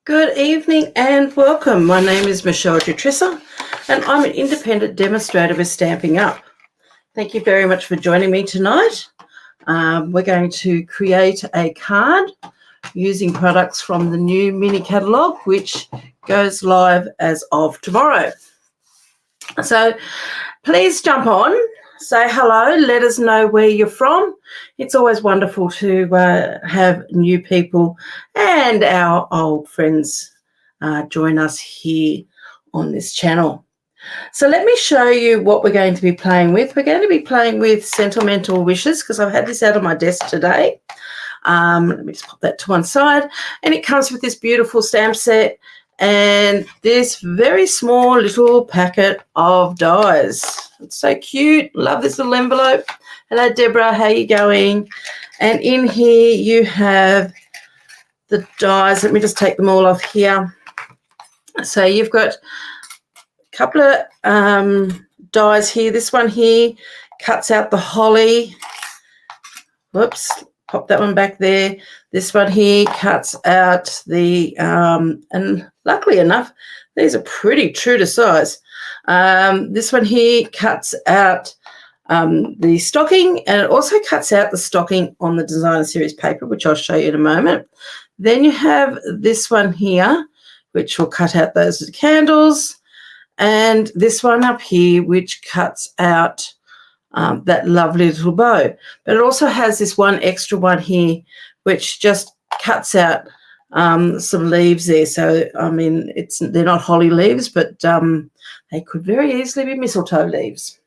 Good evening and welcome. My name is Michele and I'm an independent demonstrator with Stamping Up. Thank you very much for joining me tonight. We're going to create a card using products from the new Mini Catalogue, which goes live as of tomorrow. So please jump on, say hello, let us know where you're from. It's always wonderful to have new people and our old friends join us here on this channel. So let me show you what we're going to be playing with. We're going to be playing with Sentimental Wishes because I've had this out on my desk today. Let me just pop that to one side. And it comes with this beautiful stamp set and this very small little packet of dies. It's so cute. Love this little envelope. Hello, Deborah. How are you going? And in here you have the dies. Let me just take them all off here. So you've got a couple of dies here. This one here cuts out the holly. Whoops. Pop that one back there. This one here cuts out the, and luckily enough, these are pretty true to size. This one here cuts out the stocking, and it also cuts out the stocking on the designer series paper, which I'll show you in a moment. Then you have this one here, which will cut out those candles, and this one up here, which cuts out that lovely little bow. But it also has this one extra one here, which just cuts out some leaves there. So, I mean, they're not holly leaves, but they could very easily be mistletoe leaves.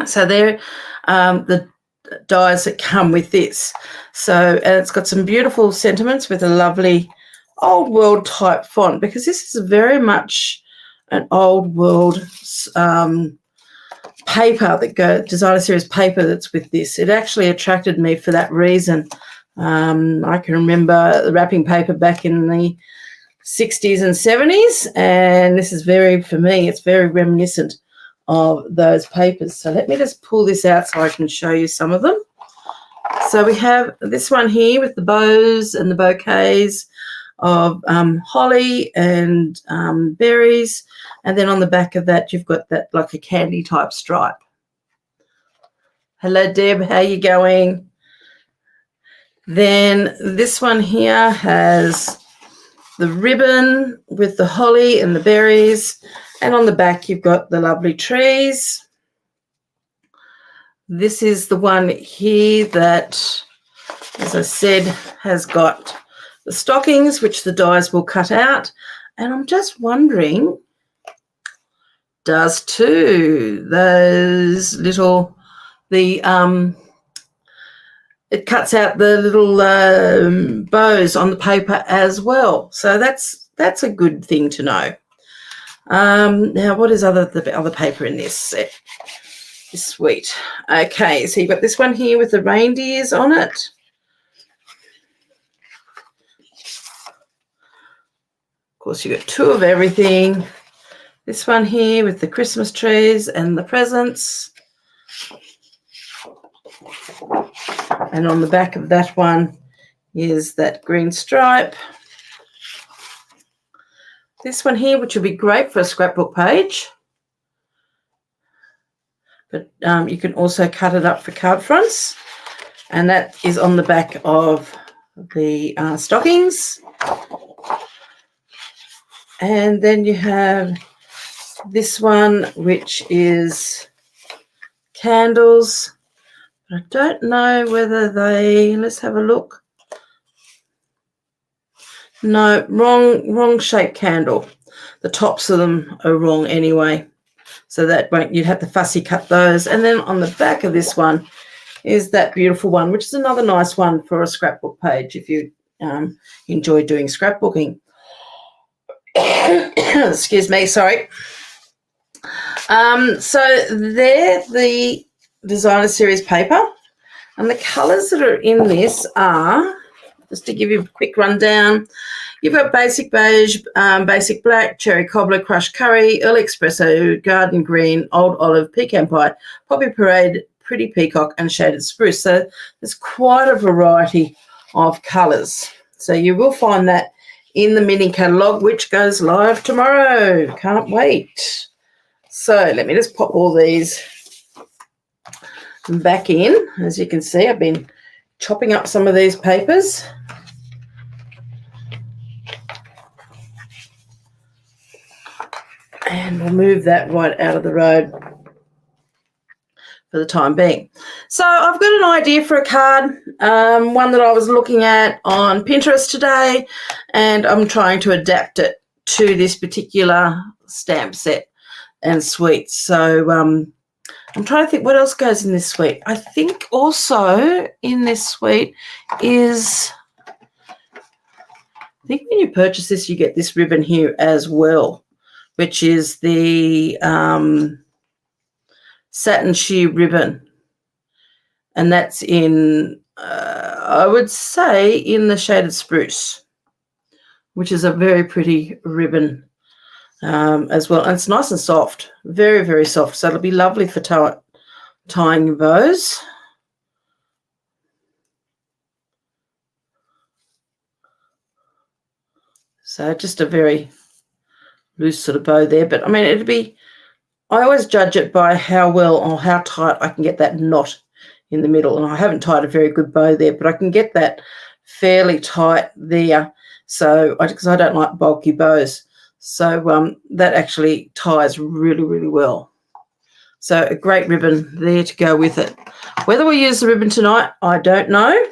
So they're the dies that come with this. So, and it's got some beautiful sentiments with a lovely old world type font, because this is very much an old world paper designer series paper that's with this. It actually attracted me for that reason. I can remember the wrapping paper back in the 60s and 70s, and this is for me, it's very reminiscent of those papers. So let me just pull this out so I can show you some of them. So we have this one here with the bows and the bouquets of holly and berries, and then on the back of that you've got that like a candy type stripe. Hello, Deb, how you going? Then this one here has the ribbon with the holly and the berries, and on the back you've got the lovely trees. This is the one here that, as I said, has got the stockings, which the dies will cut out. And I'm just wondering, does too, those little, it cuts out the little bows on the paper as well. So that's a good thing to know. Now, what is the other paper in this set? It's sweet. Okay, so you've got this one here with the reindeers on it. Of course, you've got two of everything. This one here with the Christmas trees and the presents. And on the back of that one is that green stripe. This one here, which would be great for a scrapbook page. But you can also cut it up for card fronts. And that is on the back of the stockings. And then you have this one, which is candles. I don't know whether let's have a look. No, wrong shaped candle. The tops of them are wrong anyway. So that you'd have to fussy cut those. And then on the back of this one is that beautiful one, which is another nice one for a scrapbook page if you enjoy doing scrapbooking. Excuse me, sorry. So they're the designer series paper, and the colours that are in this are, just to give you a quick rundown, you've got basic beige, basic black, cherry cobbler, crushed curry, early espresso, garden green, old olive, pecan pie, poppy parade, Pretty Peacock and Shaded Spruce. So there's quite a variety of colours. So you will find that in the mini catalogue, which goes live tomorrow. Can't wait. So let me just pop all these back in. As you can see, I've been chopping up some of these papers. And we'll move that right out of the road for the time being. So I've got an idea for a card, one that I was looking at on Pinterest today, and I'm trying to adapt it to this particular stamp set and suite. So I'm trying to think what else goes in this suite. I think also in this suite is, I think when you purchase this, you get this ribbon here as well, which is the satin sheer ribbon. And that's in, I would say, in the Shaded Spruce, which is a very pretty ribbon as well. And it's nice and soft, very, very soft. So it'll be lovely for tying your bows. So just a very loose sort of bow there. But, I mean, it'd be, I always judge it by how well or how tight I can get that knot in the middle. And I haven't tied a very good bow there, but I can get that fairly tight there. So, because I don't like bulky bows. So that actually ties really, really well. So a great ribbon there to go with it. Whether we use the ribbon tonight, I don't know.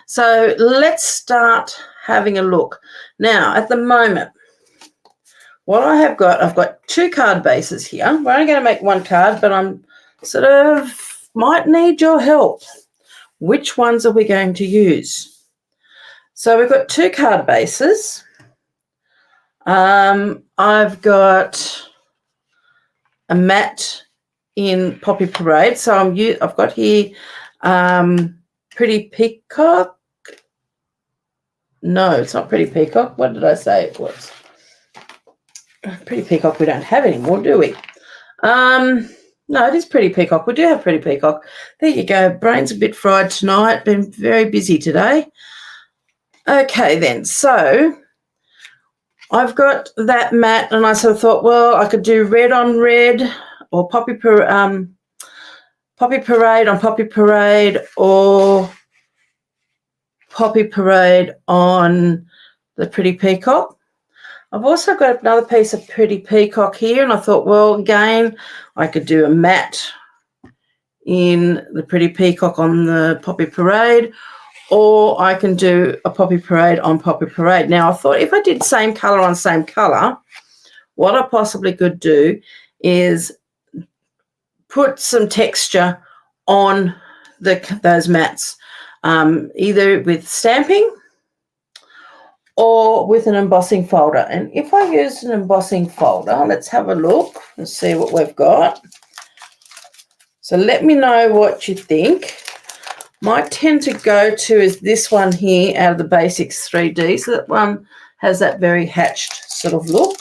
So let's start having a look. Now, at the moment, what I have got, I've got 2 card bases here. We're only going to make 1 card, but I'm sort of might need your help. Which ones are we going to use? So we've got 2 card bases. I've got a mat in Poppy Parade. So I've got here Pretty Peacock. No, it's not Pretty Peacock. What did I say it was? Pretty Peacock we don't have anymore, do we? No, it is Pretty Peacock. We do have Pretty Peacock. There you go. Brain's a bit fried tonight. Been very busy today. Okay, then. So I've got that mat, and I sort of thought, well, I could do red on red, or Poppy Parade on Poppy Parade, or Poppy Parade on the Pretty Peacock. I've also got another piece of Pretty Peacock here, and I thought, well, again, I could do a matte in the Pretty Peacock on the Poppy Parade, or I can do a Poppy Parade on Poppy Parade. Now, I thought if I did same colour on same colour, what I possibly could do is put some texture on those mats, either with stamping or with an embossing folder. And if I use an embossing folder, let's have a look and see what we've got. So let me know what you think. My tend to go to is this one here out of the Basics 3D. So that one has that very hatched sort of look.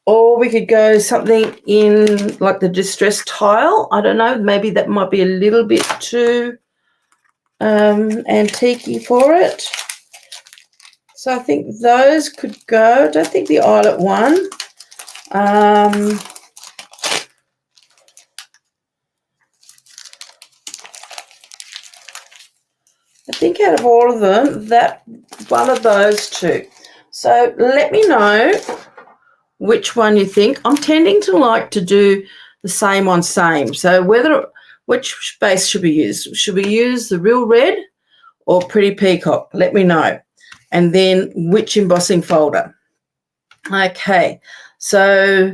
Or we could go something in like the Distress Tile. I don't know, maybe that might be a little bit too antique-y for it. So I think those could go. I don't think the Eyelet one. I think out of all of them, that one of those 2. So let me know which one you think. I'm tending to like to do the same on same. So which base should we use? Should we use the Real Red or Pretty Peacock? Let me know. And then which embossing folder. Okay, so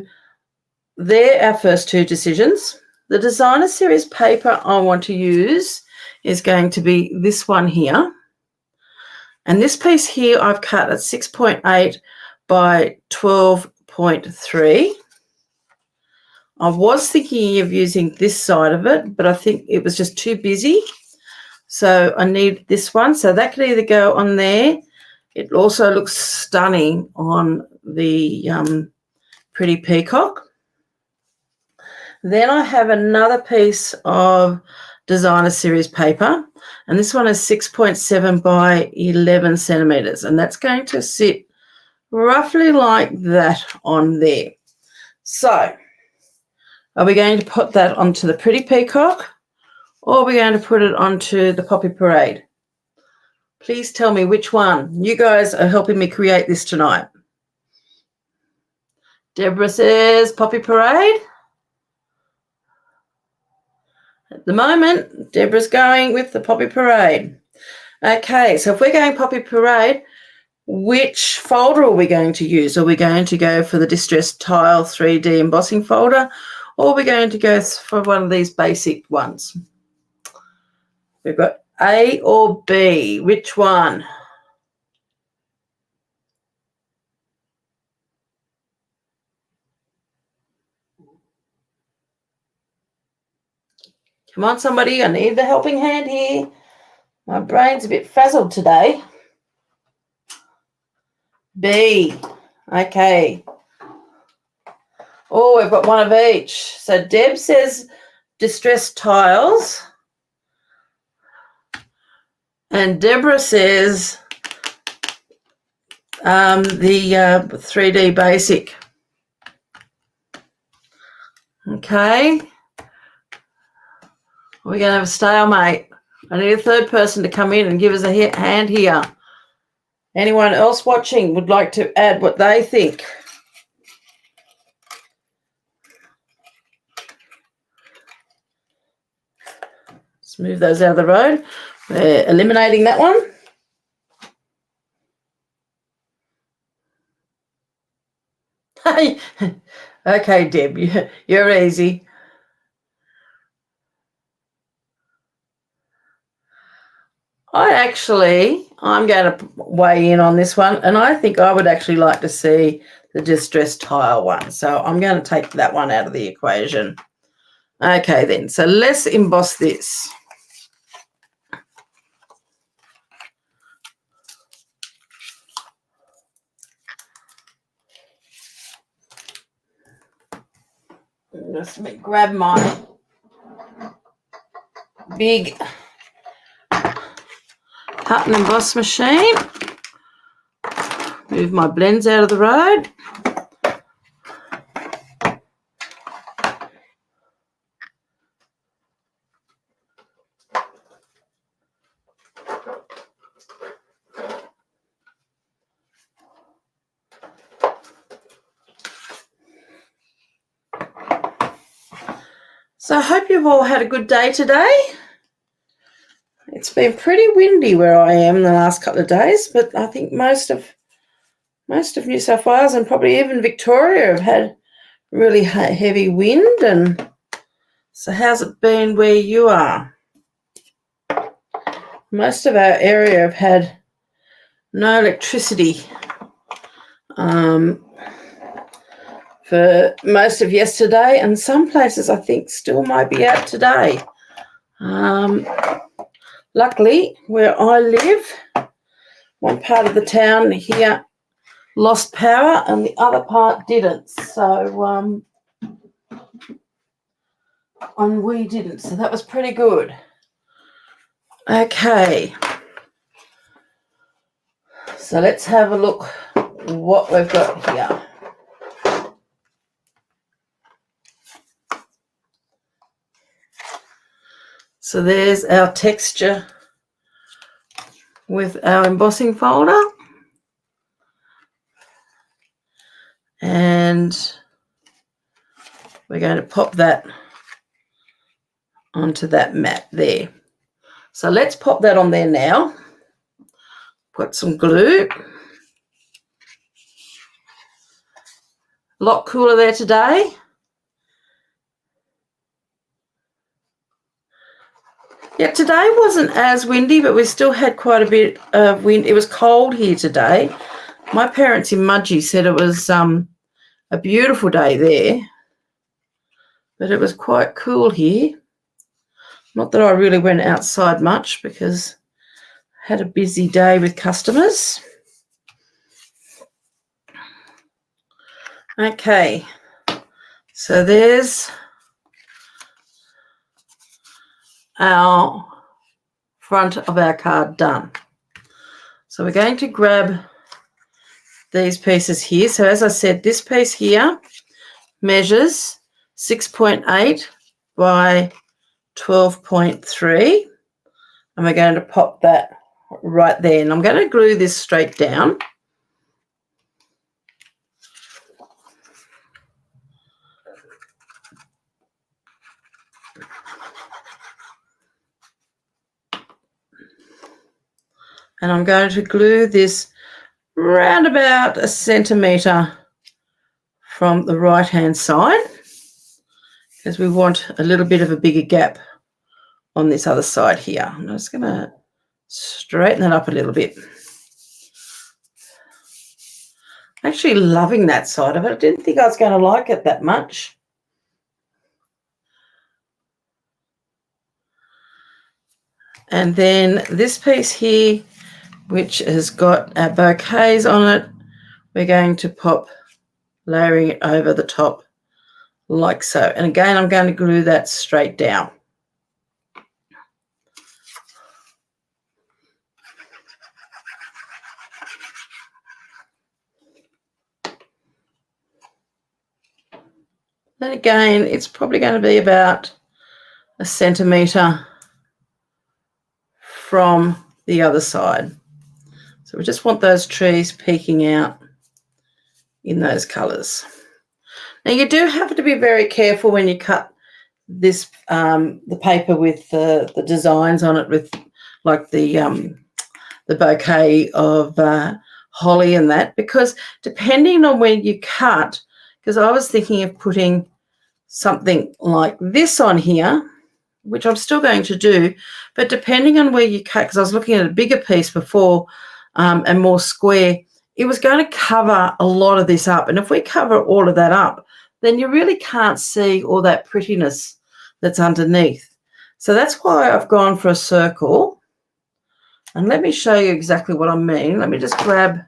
there are our first 2 decisions. The Designer Series paper I want to use is going to be this one here. And this piece here I've cut at 6.8 by 12.3. I was thinking of using this side of it, but I think it was just too busy. So I need this one. So that could either go on there. It also looks stunning on the Pretty Peacock. Then I have another piece of designer series paper, and this one is 6.7 by 11 centimeters, and that's going to sit roughly like that on there. So are we going to put that onto the Pretty Peacock, or are we going to put it onto the Poppy Parade? Please tell me which one. You guys are helping me create this tonight. Deborah says Poppy Parade. At the moment, Deborah's going with the Poppy Parade. Okay, so if we're going Poppy Parade, which folder are we going to use? Are we going to go for the Distress Tile 3D embossing folder, or are we going to go for one of these basic ones? We've got A or B. Which one? Come on, somebody. I need the helping hand here. My brain's a bit frazzled today. B. Okay. Oh, we've got one of each. So Deb says Distress Tiles. And Deborah says the 3D Basic. Okay. We're going to have a stalemate. I need a third person to come in and give us a hand here. Anyone else watching would like to add what they think? Let's move those out of the road. We're eliminating that one. Okay, Deb, you're easy. I'm going to weigh in on this one, and I think I would actually like to see the Distress Tile one. So I'm going to take that one out of the equation. Okay, then. So let's emboss this. Just let me grab my big cut and emboss machine. Move my blends out of the road. So I hope you've all had a good day today. It's been pretty windy where I am the last couple of days, but I think most of New South Wales and probably even Victoria have had really heavy wind. And so how's it been where you are? Most of our area have had no electricity for most of yesterday, and some places I think still might be out today. Luckily, where I live, one part of the town here lost power and the other part didn't. So, and we didn't. So that was pretty good. Okay. So let's have a look what we've got here. So there's our texture with our embossing folder. And we're going to pop that onto that mat there. So let's pop that on there now. Put some glue. A lot cooler there today. Yeah, today wasn't as windy, but we still had quite a bit of wind. It was cold here today. My parents in Mudgee said it was a beautiful day there, but it was quite cool here. Not that I really went outside much because I had a busy day with customers. Okay, so there's our front of our card done. So we're going to grab these pieces here. So as I said, this piece here measures 6.8 by 12.3, and we're going to pop that right there. And I'm going to glue this straight down. And I'm going to glue this round about 1 centimetre from the right-hand side, because we want a little bit of a bigger gap on this other side here. I'm just going to straighten that up a little bit. Actually loving that side of it. I didn't think I was going to like it that much. And then this piece here, which has got our bouquets on it, we're going to pop layering it over the top like so. And again, I'm going to glue that straight down. Then again, it's probably going to be about 1 centimetre from the other side. So we just want those trees peeking out in those colours. Now you do have to be very careful when you cut this the paper with the designs on it, with like the bouquet of holly and that, because depending on where you cut, because I was thinking of putting something like this on here, which I'm still going to do, but depending on where you cut, because I was looking at a bigger piece before and more square, it was going to cover a lot of this up. And if we cover all of that up, then you really can't see all that prettiness that's underneath. So that's why I've gone for a circle. And let me show you exactly what I mean. Let me just grab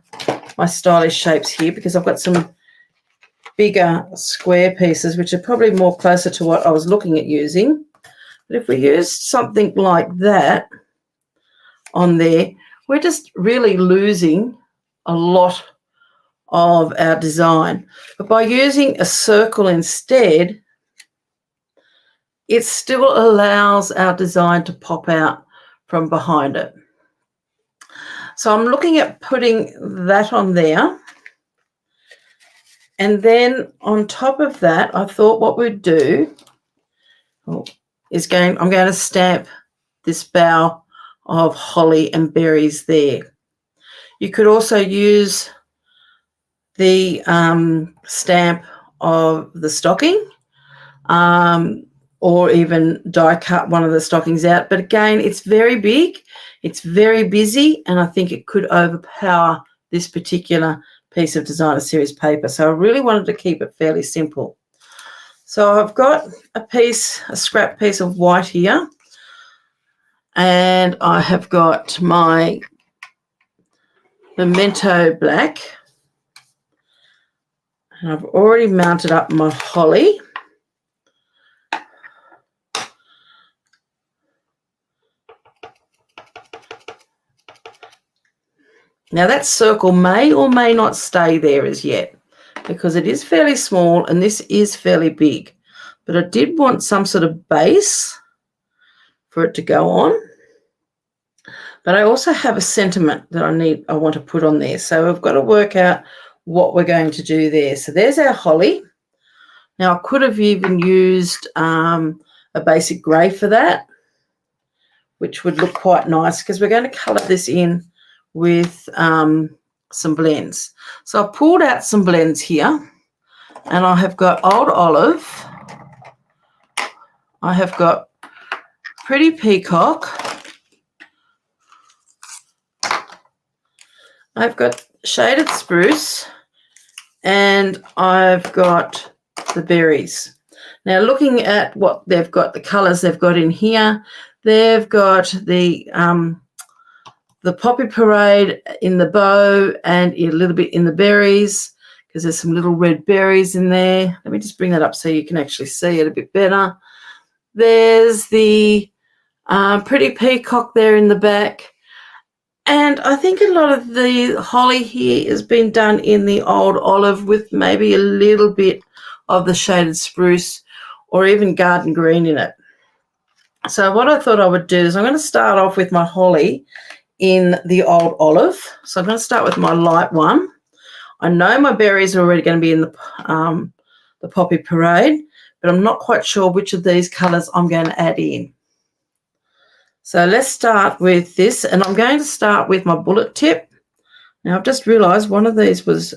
my stylish shapes here, because I've got some bigger square pieces, which are probably more closer to what I was looking at using. But if we use something like that on there, we're just really losing a lot of our design. But by using a circle instead, it still allows our design to pop out from behind it. So I'm looking at putting that on there. And then on top of that, I thought what we'd do is I'm going to stamp this bough of holly and berries there. You could also use the stamp of the stocking, or even die cut one of the stockings out. But again, it's very big, it's very busy, and I think it could overpower this particular piece of designer series paper. So I really wanted to keep it fairly simple. So I've got a scrap piece of white here, and I have got my Memento black, and I've already mounted up my holly. Now that circle may or may not stay there as yet, because it is fairly small and this is fairly big. But I did want some sort of base for it to go on. But I also have a sentiment that I want to put on there. So I've got to work out what we're going to do there. So there's our holly. Now I could have even used a basic grey for that, which would look quite nice, because we're going to colour this in with some blends. So I've pulled out some blends here, and I have got Old Olive, I have got Pretty Peacock, I've got Shaded Spruce, and I've got the berries. Now looking at what they've got, the colours they've got in here, they've got the Poppy Parade in the bow and a little bit in the berries, because there's some little red berries in there. Let me just bring that up so you can actually see it a bit better. There's the Pretty peacock there in the back. And I think a lot of the holly here has been done in the old olive with maybe a little bit of the shaded spruce or even garden green in it. So what I thought I would do is I'm going to start off with my holly in the old olive. So I'm going to start with my light one. I know my berries are already going to be in the Poppy Parade, but I'm not quite sure which of these colours I'm going to add in. So let's start with this, and I'm going to start with my bullet tip. Now I've just realised one of these was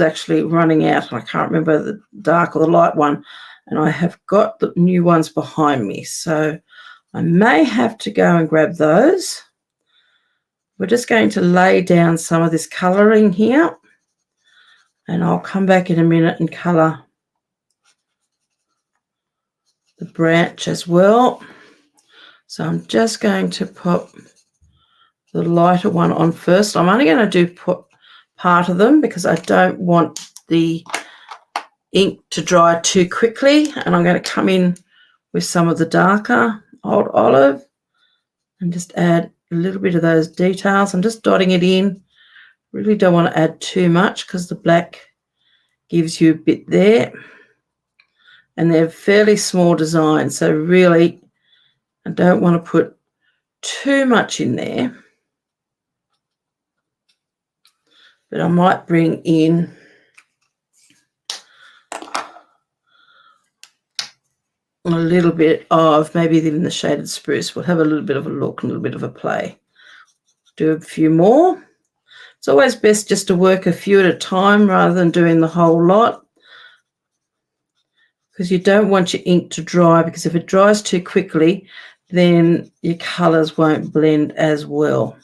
actually running out. I can't remember the dark or the light one, and I have got the new ones behind me. So I may have to go and grab those. We're just going to lay down some of this colouring here, and I'll come back in a minute and colour the branch as well. So I'm just going to put the lighter one on first. I'm only going to do part of them because I don't want the ink to dry too quickly, and I'm going to come in with some of the darker old olive and just add a little bit of those details. I'm just dotting it in. Really don't want to add too much because the black gives you a bit there, and they're fairly small designs, so really I don't want to put too much in there, but I might bring in a little bit of maybe even the shaded spruce. We'll have a little bit of a look and a little bit of a play. Do a few more. It's always best just to work a few at a time rather than doing the whole lot, because you don't want your ink to dry, because if it dries too quickly, then your colours won't blend as well.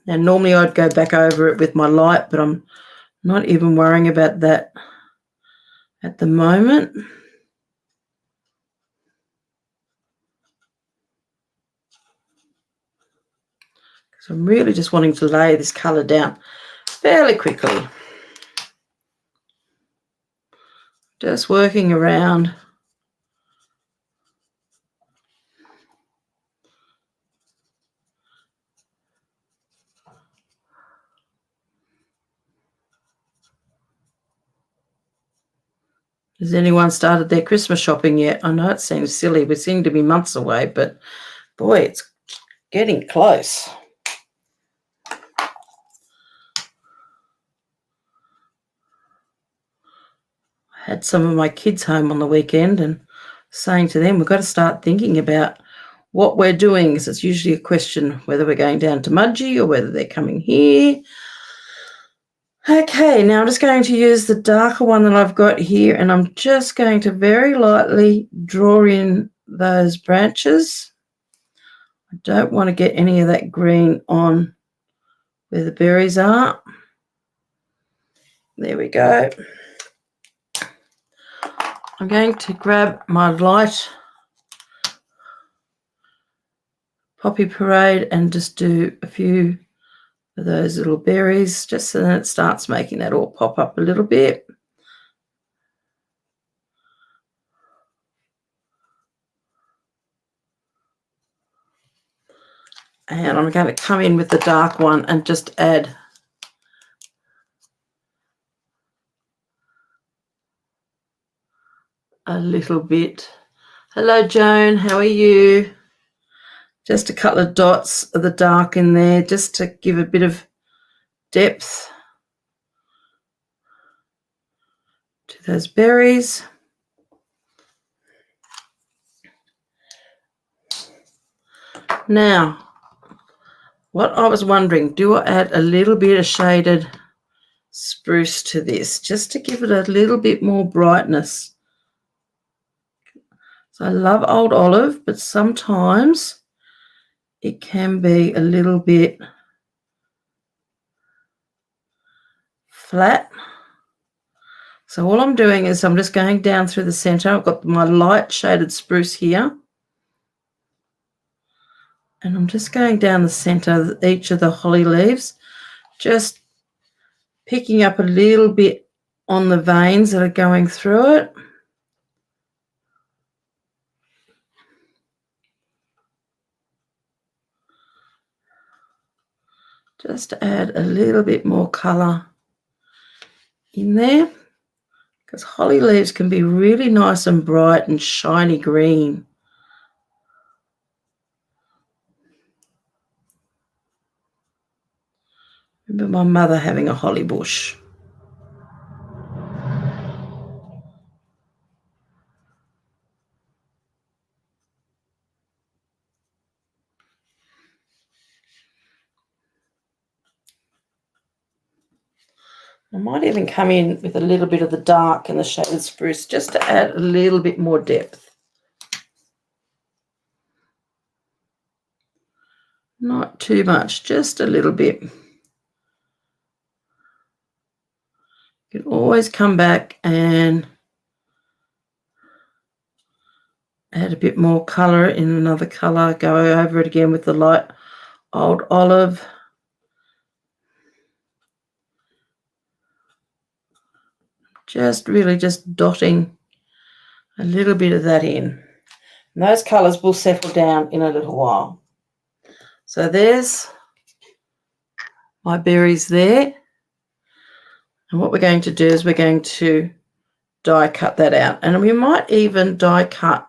Now, normally I'd go back over it with my light, but I'm not even worrying about that at the moment. So I'm really just wanting to lay this colour down fairly quickly. Just working around. Has anyone started their Christmas shopping yet? I know it seems silly. We seem to be months away, but boy, it's getting close. I had some of my kids home on the weekend and saying to them, we've got to start thinking about what we're doing, because it's usually a question whether we're going down to Mudgee or whether they're coming here. Okay, now I'm just going to use the darker one that I've got here, and I'm just going to very lightly draw in those branches. I don't want to get any of that green on where the berries are. There we go. I'm going to grab my light Poppy Parade and just do a few of those little berries, just so that it starts making that all pop up a little bit. And I'm going to come in with the dark one and just add a little bit. Hello, Joan. How are you? Just a couple of dots of the dark in there, just to give a bit of depth to those berries. Now, what I was wondering, do I add a little bit of shaded spruce to this, just to give it a little bit more brightness? So I love old olive, but sometimes it can be a little bit flat. So all I'm doing is I'm just going down through the center. I've got my light shaded spruce here, and I'm just going down the center of each of the holly leaves, just picking up a little bit on the veins that are going through it. just to add a little bit more colour in there, because holly leaves can be really nice and bright and shiny green. Remember my mother having a holly bush. I might even come in with a little bit of the dark and the shaded spruce just to add a little bit more depth. Not too much, just a little bit. You can always come back and add a bit more colour in another colour. Go over it again with the light old olive. Just really just dotting a little bit of that in. And those colours will settle down in a little while. So there's my berries there. And what we're going to do is we're going to die cut that out. And we might even die cut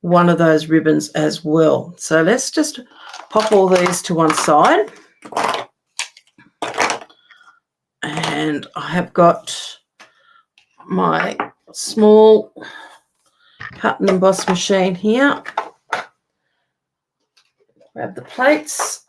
one of those ribbons as well. So let's just pop all these to one side. And I have got my small cut and emboss machine here. Grab the plates.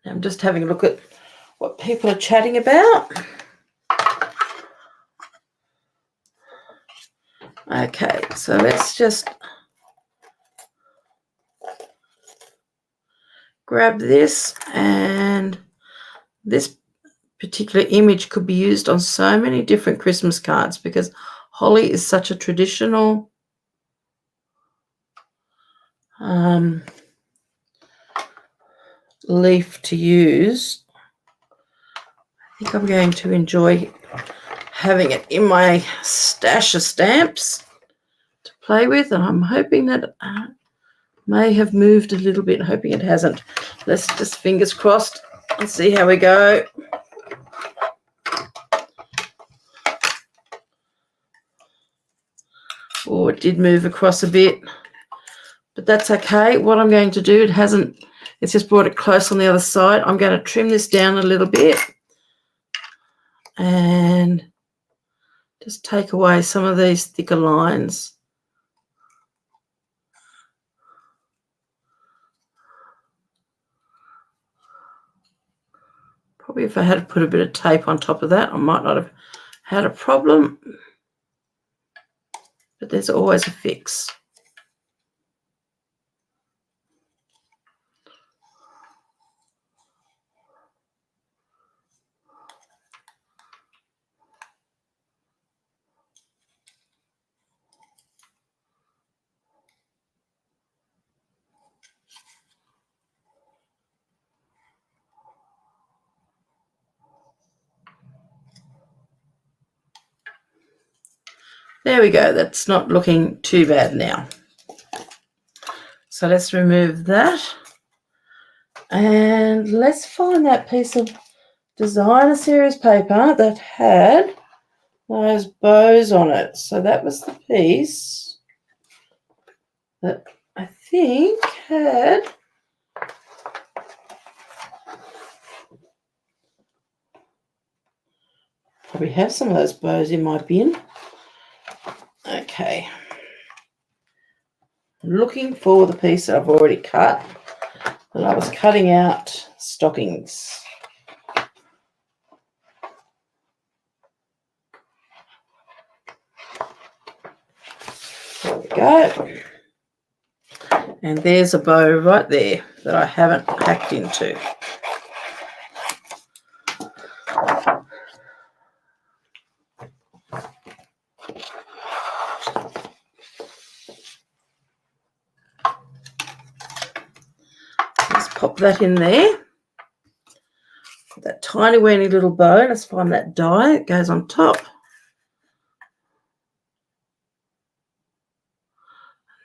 I'm just having a look at what people are chatting about. Okay, so let's just grab this, and this particular image could be used on so many different Christmas cards because holly is such a traditional leaf to use. I think I'm going to enjoy having it in my stash of stamps to play with, and I'm hoping that may have moved a little bit. Hoping it hasn't. Let's just fingers crossed and see how we go. Oh, it did move across a bit, but that's okay. What I'm going to do, it's just brought it close on the other side. I'm going to trim this down a little bit and just take away some of these thicker lines. Probably if I had put a bit of tape on top of that, I might not have had a problem, but there's always a fix. There we go. That's not looking too bad now. So let's remove that. And let's find that piece of designer series paper that had those bows on it. So that was the piece that I think had probably have some of those bows in my bin. Okay. Looking for the piece that I've already cut, and I was cutting out stockings. There we go. And there's a bow right there that I haven't hacked into. Let's pop that in there. Put that tiny weeny little bow. Let's find that die. It goes on top.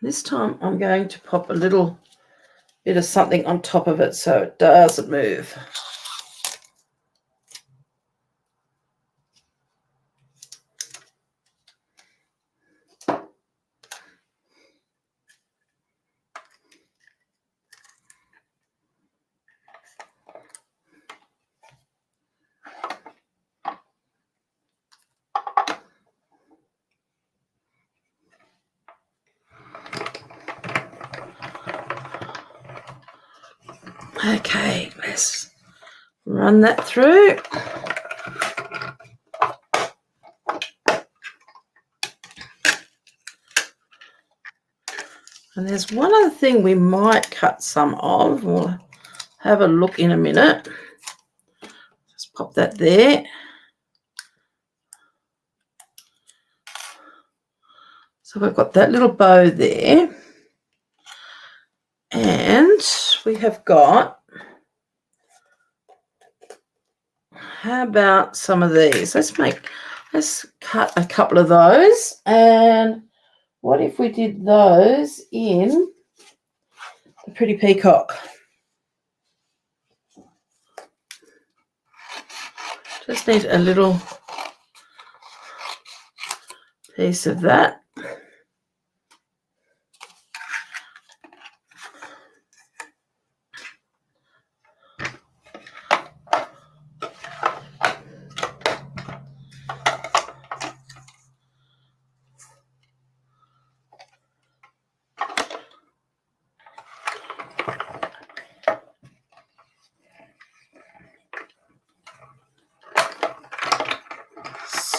This time I'm going to pop a little bit of something on top of it so it doesn't move. Okay, let's run that through. And there's one other thing we might cut some of. We'll have a look in a minute. Just pop that there. So we've got that little bow there. And we have got, how about some of these? Let's cut a couple of those. And what if we did those in the pretty peacock? Just need a little piece of that.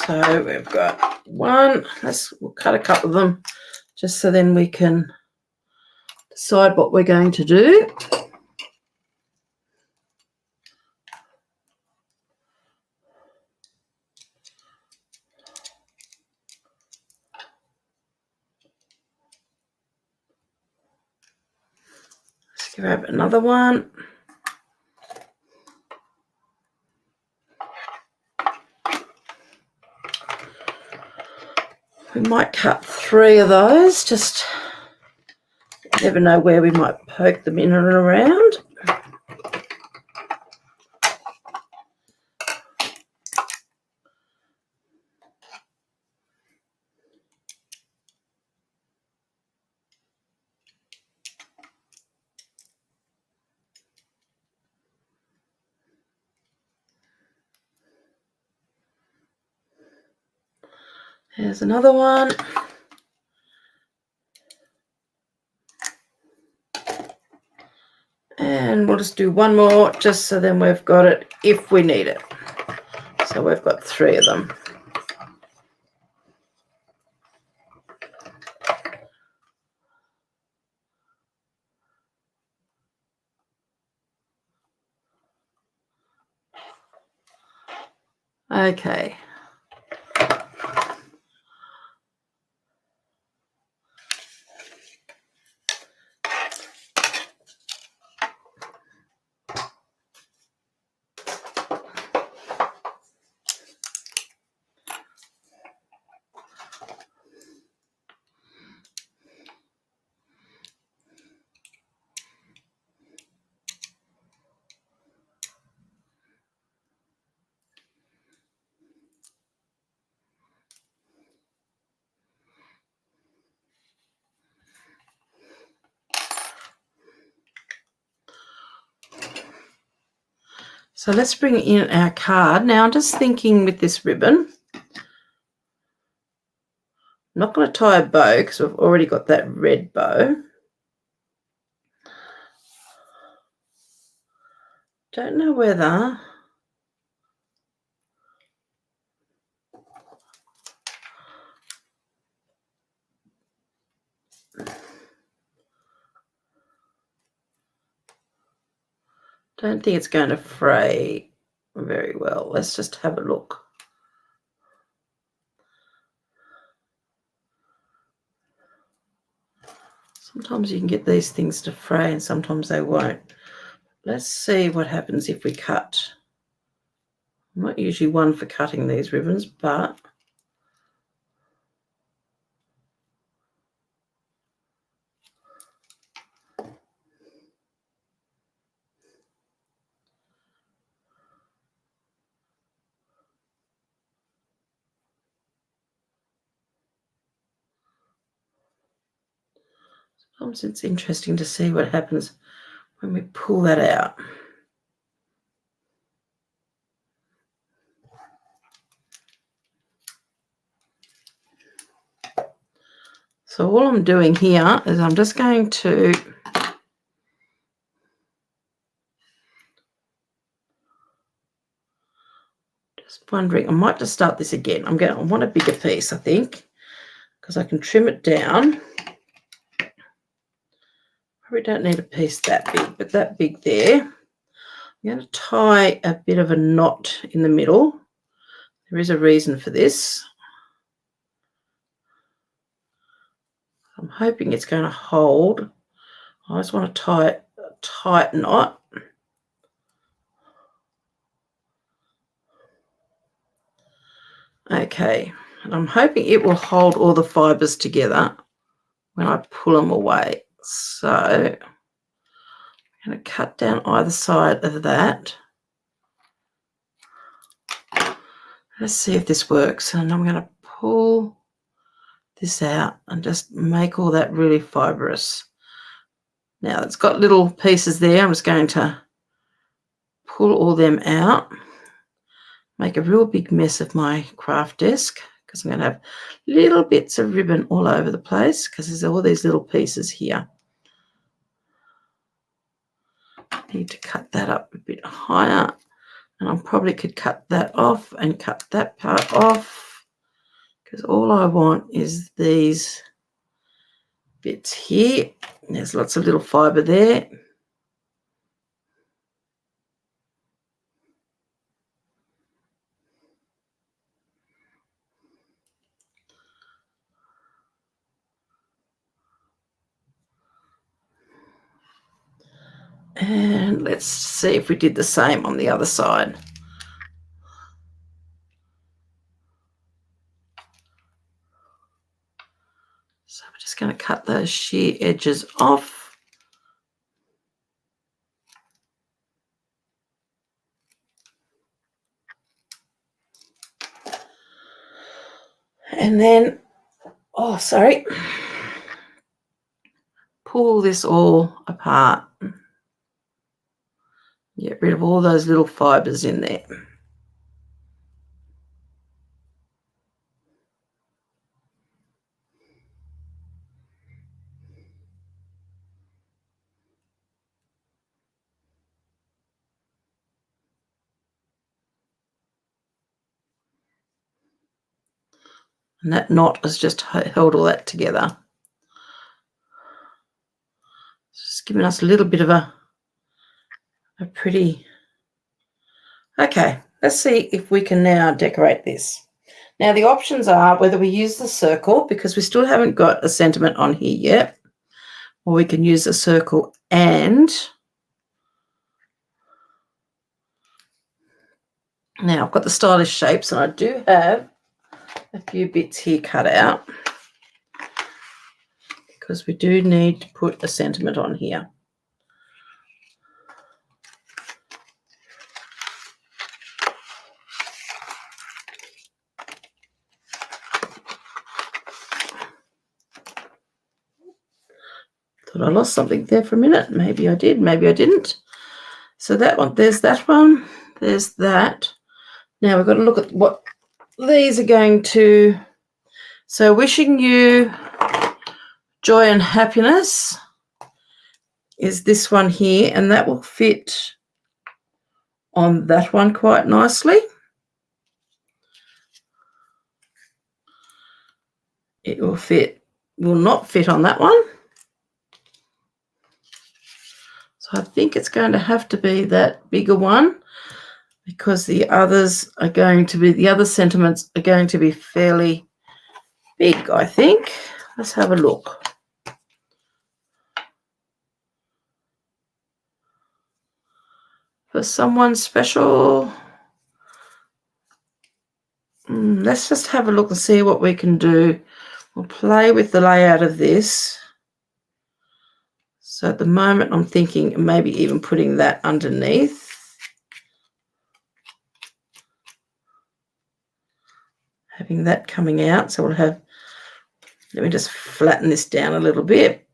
So we've got one. We'll cut a couple of them just so then we can decide what we're going to do. Let's grab another one. We might cut 3 of those, just never know where we might poke them in and around. Here's another one. And we'll just do one more just so then we've got it if we need it. So we've got 3 of them. Okay. So let's bring in our card. Now I'm just thinking with this ribbon, I'm not going to tie a bow because we've already got that red bow. Don't know whether don't think it's going to fray very well. Let's just have a look. Sometimes you can get these things to fray and sometimes they won't. Let's see what happens if we cut I'm not usually one for cutting these ribbons, but sometimes it's interesting to see what happens when we pull that out. So all I'm doing here is I'm just going to wondering, I might just start this again. I want a bigger piece, I think, because I can trim it down. Probably don't need a piece that big, but that big there. I'm going to tie a bit of a knot in the middle. There is a reason for this. I'm hoping it's going to hold. I just want to tie a tight knot. Okay, and I'm hoping it will hold all the fibres together when I pull them away. So I'm going to cut down either side of that. Let's see if this works. And I'm going to pull this out and just make all that really fibrous. Now it's got little pieces there. I'm just going to pull all them out, make a real big mess of my craft desk because I'm going to have little bits of ribbon all over the place because there's all these little pieces here. I need to cut that up a bit higher, and I probably could cut that off and cut that part off because all I want is these bits here. There's lots of little fibre there. And let's see if we did the same on the other side. So we're just going to cut those sheer edges off. And then, pull this all apart. Get rid of all those little fibres in there. And that knot has just held all that together. Just giving us a little bit of a pretty... Okay, let's see if we can now decorate this. Now the options are whether we use the circle, because we still haven't got a sentiment on here yet, or we can use a circle and... Now I've got the stylish shapes and I do have a few bits here cut out because we do need to put a sentiment on here. Thought I lost something there for a minute. Maybe I did, maybe I didn't. So that one, there's that one, there's that. Now we've got to look at what these are going to... So wishing you joy and happiness is this one here, and that will fit on that one quite nicely. It will not fit on that one. So I think it's going to have to be that bigger one because the others are going to be, the other sentiments are going to be fairly big, I think. Let's have a look. For someone special, let's just have a look and see what we can do. We'll play with the layout of this. So at the moment, I'm thinking maybe even putting that underneath. Having that coming out. So we'll have, let me just flatten this down a little bit.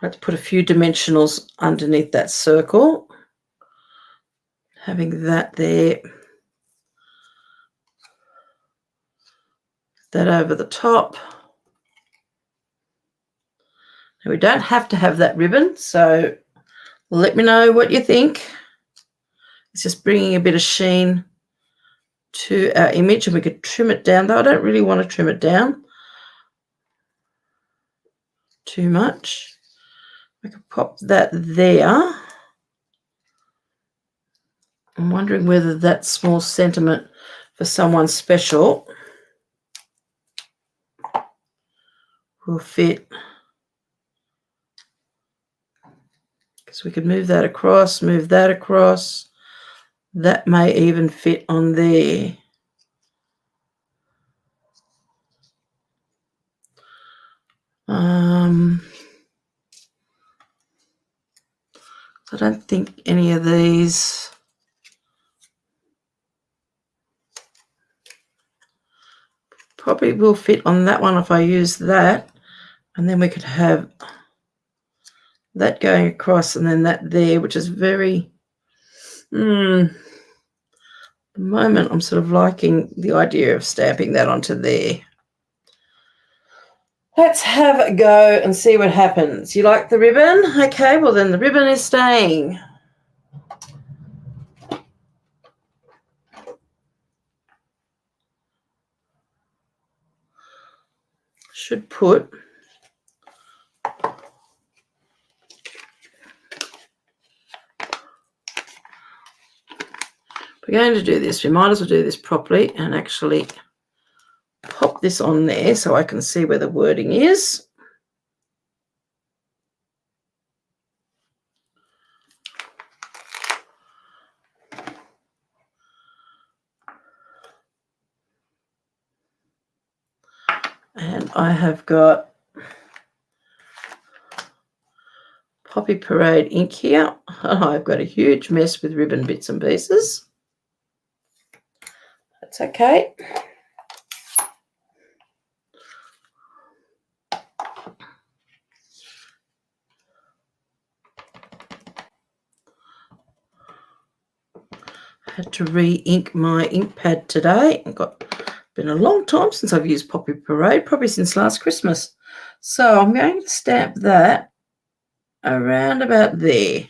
I'll have to put a few dimensionals underneath that circle. Having that there. That over the top. Now we don't have to have that ribbon, so let me know what you think. It's just bringing a bit of sheen to our image, and we could trim it down, though I don't really want to trim it down too much. We could pop that there. I'm wondering whether that small sentiment for someone special will fit. Because we could move that across, move that across. That may even fit on there. I don't think any of these probably will fit on that one if I use that. And then we could have that going across and then that there, which is very, at the moment I'm sort of liking the idea of stamping that onto there. Let's have a go and see what happens. You like the ribbon? Okay, well then the ribbon is staying. Should put if we're going to do this, we might as well do this properly and actually pop this on there so I can see where the wording is. And I have got Poppy Parade ink here. I've got a huge mess with ribbon bits and pieces. That's okay. Had to re-ink my ink pad today. Been a long time since I've used Poppy Parade, probably since last Christmas. So I'm going to stamp that around about there.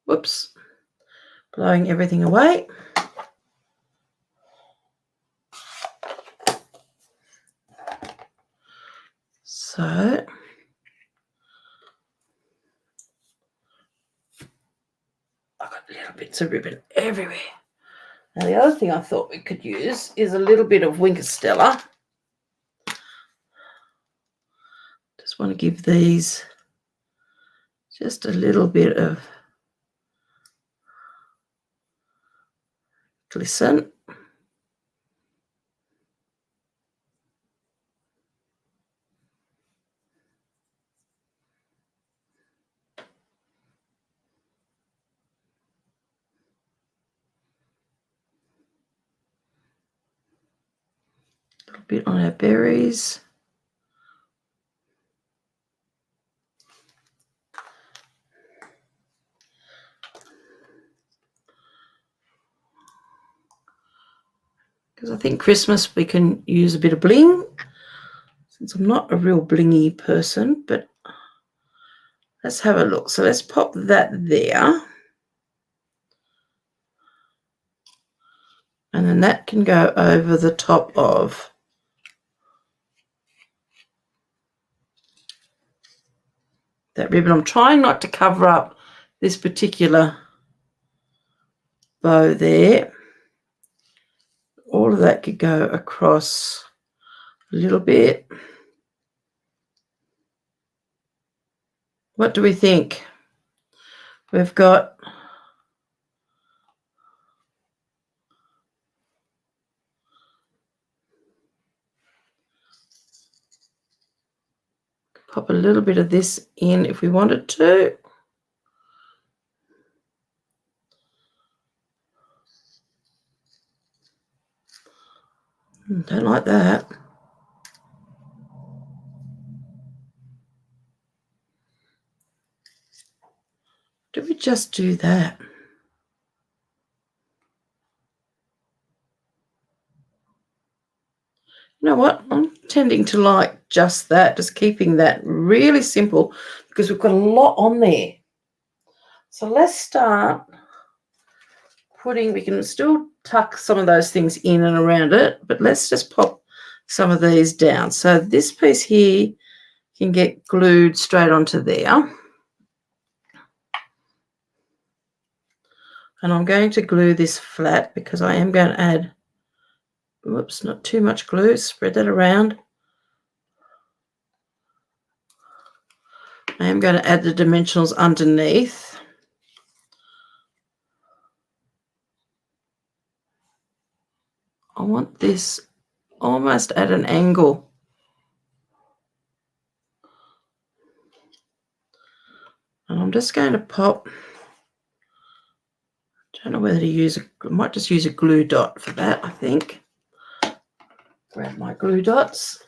Whoops. Blowing everything away. So I've got little bits of ribbon everywhere. Now the other thing I thought we could use is a little bit of Winker Stella. Just want to give these just a little bit of glisten. A little bit on our berries. Because I think Christmas we can use a bit of bling, since I'm not a real blingy person, but let's have a look. So let's pop that there. And then that can go over the top of that ribbon. I'm trying not to cover up this particular bow there. All of that could go across a little bit. What do we think? We've got pop a little bit of this in if we wanted to. Don't like that. Do we just do that? You know what? I'm tending to like just that, just keeping that really simple because we've got a lot on there. So let's start putting, we can still tuck some of those things in and around it, but let's just pop some of these down. So this piece here can get glued straight onto there. And I'm going to glue this flat because I am going to add, whoops, not too much glue, spread that around. I am going to add the dimensionals underneath. I want this almost at an angle. And I'm just going to pop, I don't know whether to use, I might just use a glue dot for that, I think. Grab my glue dots.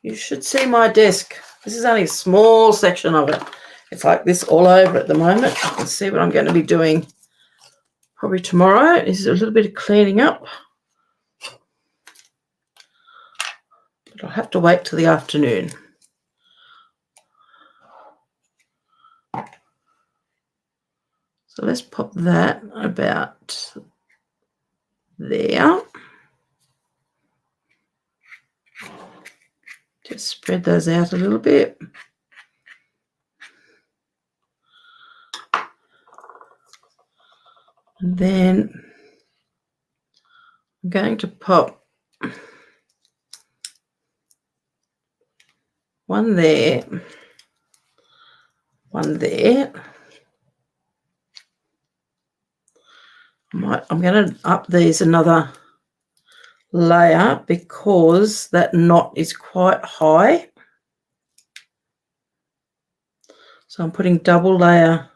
You should see my desk. This is only a small section of it. It's like this all over at the moment. You can see what I'm going to be doing probably tomorrow is a little bit of cleaning up. But I'll have to wait till the afternoon. So let's pop that about there. Just spread those out a little bit. And then I'm going to pop one there, one there. I'm going to up these another layer because that knot is quite high. So I'm putting double layer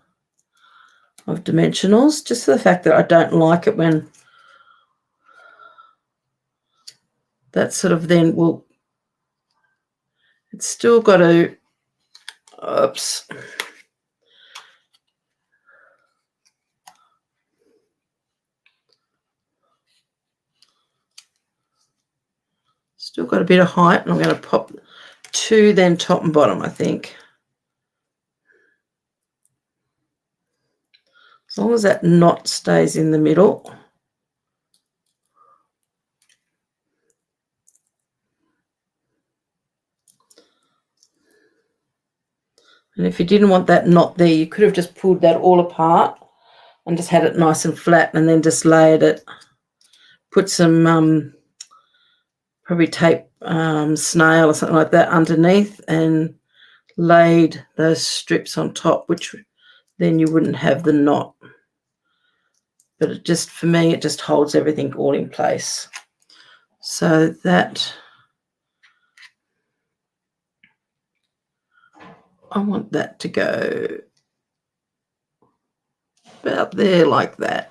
of dimensionals, just for the fact that I don't like it when that sort of then will, it's still got to, oops. Still got a bit of height, and I'm going to pop two then top and bottom, I think. As long as that knot stays in the middle. And if you didn't want that knot there, you could have just pulled that all apart and just had it nice and flat and then just layered it. Put some probably tape snail or something like that underneath and laid those strips on top, which then you wouldn't have the knot. But it just, for me, it just holds everything all in place. So that, I want that to go about there like that.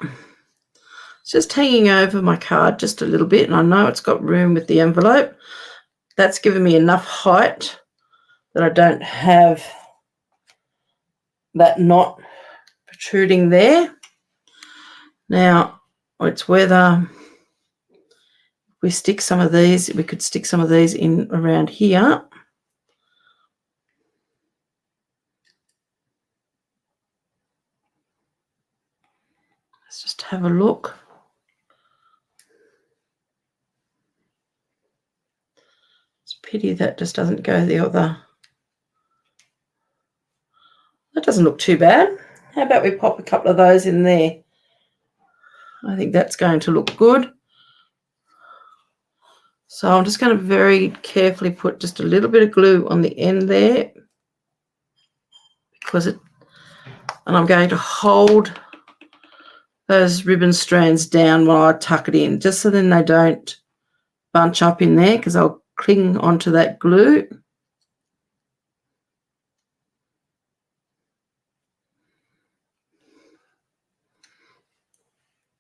It's just hanging over my card just a little bit, and I know it's got room with the envelope. That's given me enough height that I don't have that knot protruding there. Now, it's whether we stick some of these, we could stick some of these in around here. Let's just have a look. It's a pity that just doesn't go the other. That doesn't look too bad. How about we pop a couple of those in there? I think that's going to look good. So I'm just going to very carefully put just a little bit of glue on the end there, because it, and I'm going to hold those ribbon strands down while I tuck it in, just so then they don't bunch up in there because I'll cling onto that glue.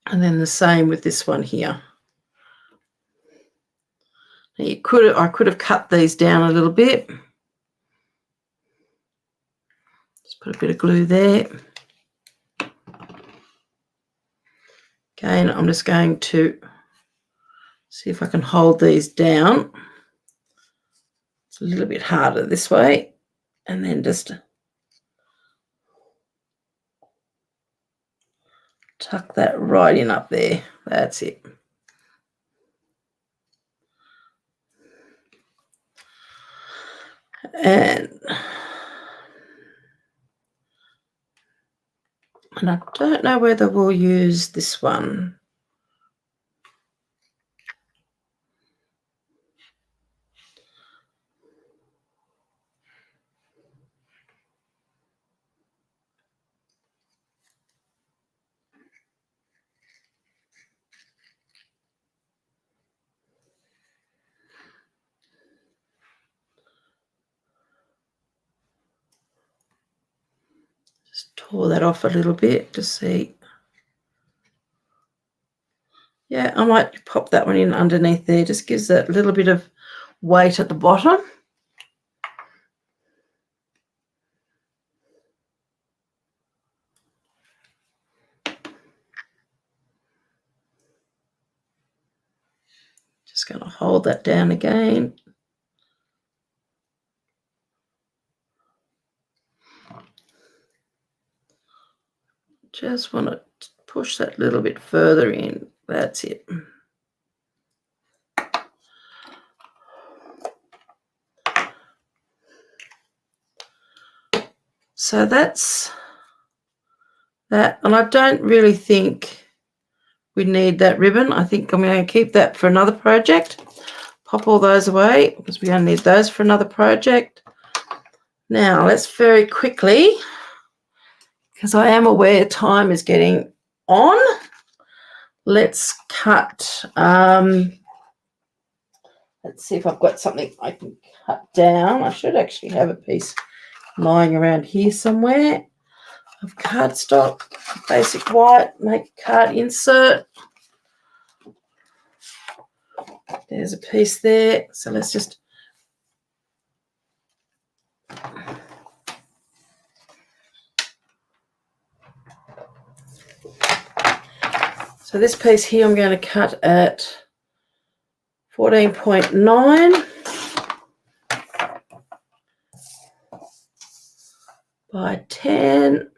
And then the same with this one here. Now I could have cut these down a little bit. Just put a bit of glue there. Again, I'm just going to see if I can hold these down. It's a little bit harder this way. And then just tuck that right in up there. That's it. And I don't know whether we'll use this one. Just tore that off a little bit to see. Yeah, I might pop that one in underneath there. Just gives that little bit of weight at the bottom. Just going to hold that down again. Just want to push that little bit further in. That's it. So that's that. And I don't really think we need that ribbon. I think I'm going to keep that for another project. Pop all those away because we only need those for another project. Now let's very quickly, because I am aware time is getting on, let's cut. Let's see if I've got something I can cut down. I should actually have a piece lying around here somewhere of cardstock, basic white, make card insert. There's a piece there. So let's just so this piece here I'm going to cut at 14.9 by 10.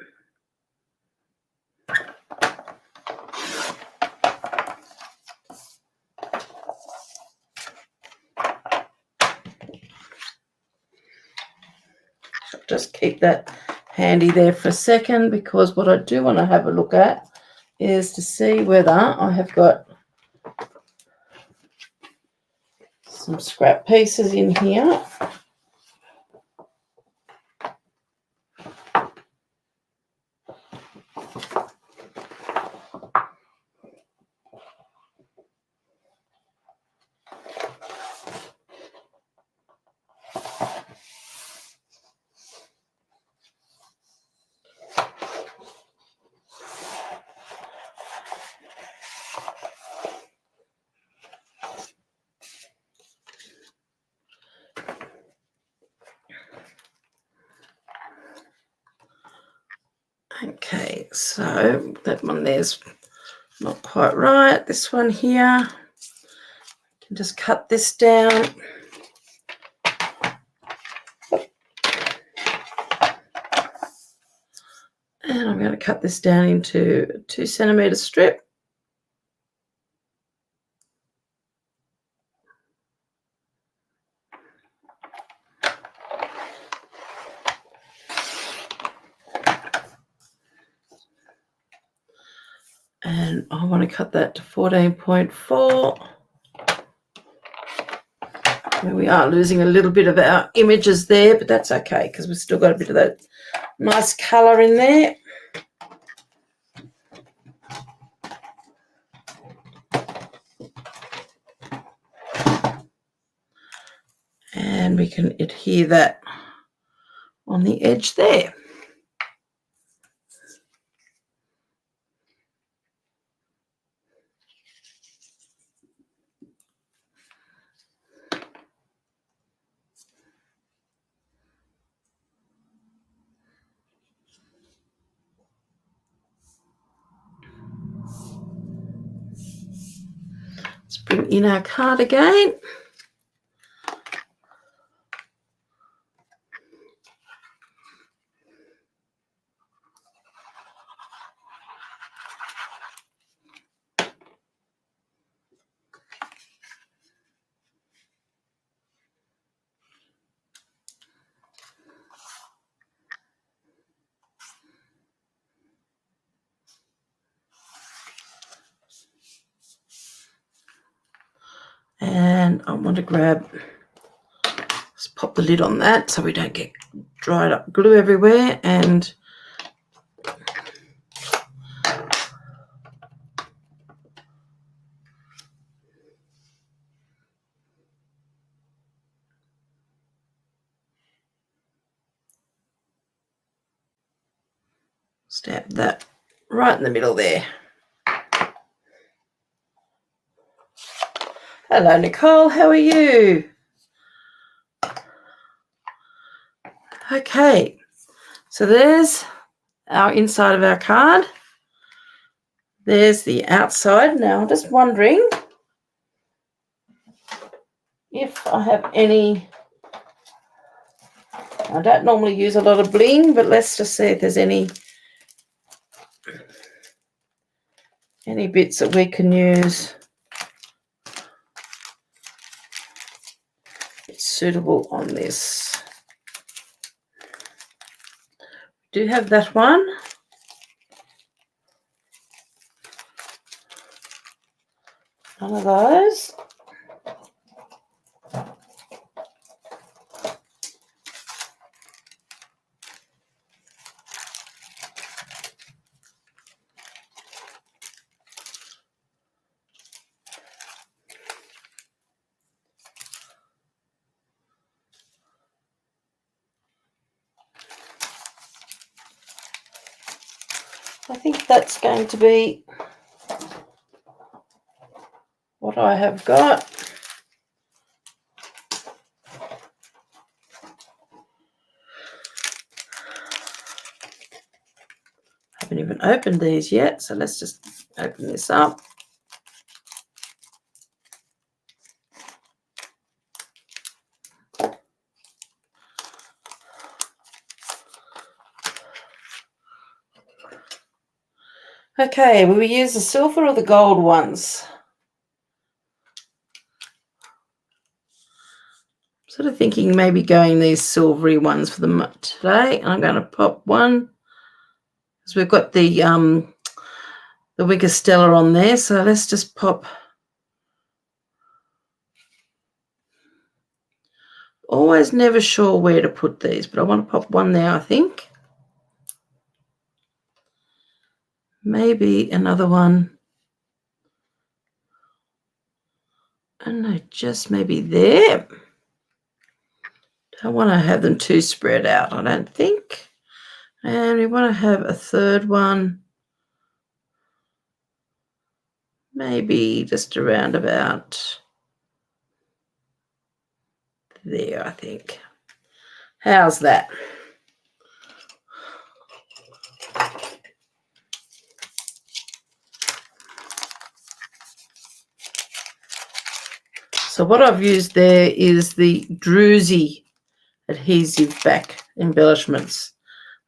Just keep that handy there for a second, because what I do want to have a look at is to see whether I have got some scrap pieces in here. Okay, so that one there's not quite right. This one here, I can just cut this down. And I'm going to cut this down into a 2 centimetre strip. And I want to cut that to 14.4. We are losing a little bit of our images there, but that's okay because we've still got a bit of that nice colour in there. And we can adhere that on the edge there. Let's bring in our card again. And I want to grab, let's pop the lid on that so we don't get dried up glue everywhere, and stamp that right in the middle there. Hello, Nicole, how are you? Okay, so there's our inside of our card. There's the outside. Now, I'm just wondering if I have any. I don't normally use a lot of bling, but let's just see if there's any bits that we can use. It's suitable on this. We do have that one. One of those. I think that's going to be what I have got. I haven't even opened these yet, so let's just open this up. Okay, will we use the silver or the gold ones? Sort of thinking maybe going these silvery ones for them today. I'm going to pop one because we've got the Wicker Stella on there, so let's just pop. Always never sure where to put these, but I want to pop one there, I think. Maybe another one. I don't know, just maybe there. Don't want to have them too spread out, I don't think. And we want to have a third one. Maybe just around about there, I think. How's that? So what I've used there is the Druzy adhesive back embellishments.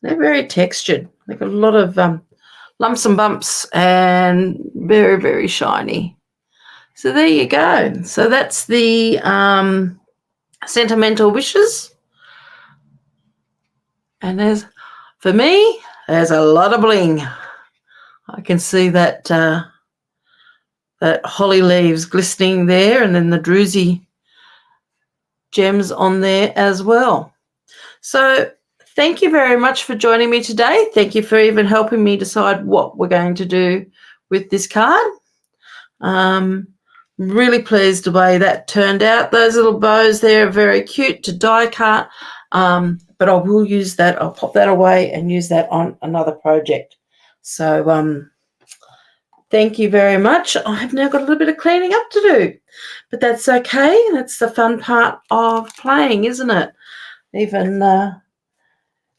They're very textured. They've got a lot of lumps and bumps and very, very shiny. So there you go. So that's the Sentimental Wishes. And there's, for me, there's a lot of bling. I can see that that holly leaves glistening there, and then the Druzy gems on there as well. So thank you very much for joining me today. Thank you for even helping me decide what we're going to do with this card. really pleased the way that turned out. Those little bows there are very cute to die cut, but I will use that. I'll pop that away and use that on another project. So thank you very much. I have now got a little bit of cleaning up to do, but that's okay. That's the fun part of playing, isn't it? Even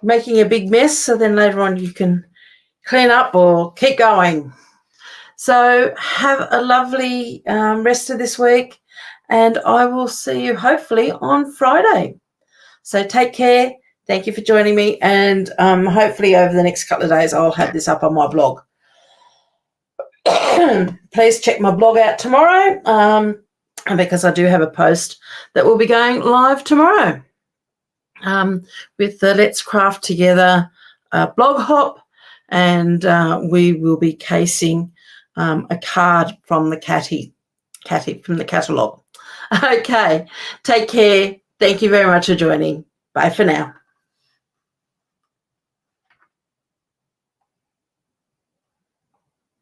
making a big mess, so then later on you can clean up or keep going. So have a lovely rest of this week, and I will see you hopefully on Friday. So take care. Thank you for joining me, and hopefully over the next couple of days I'll have this up on my blog. Please check my blog out tomorrow because I do have a post that will be going live tomorrow with the Let's Craft Together blog hop, and we will be casing a card from the from the catalogue. Okay, take care. Thank you very much for joining. Bye for now.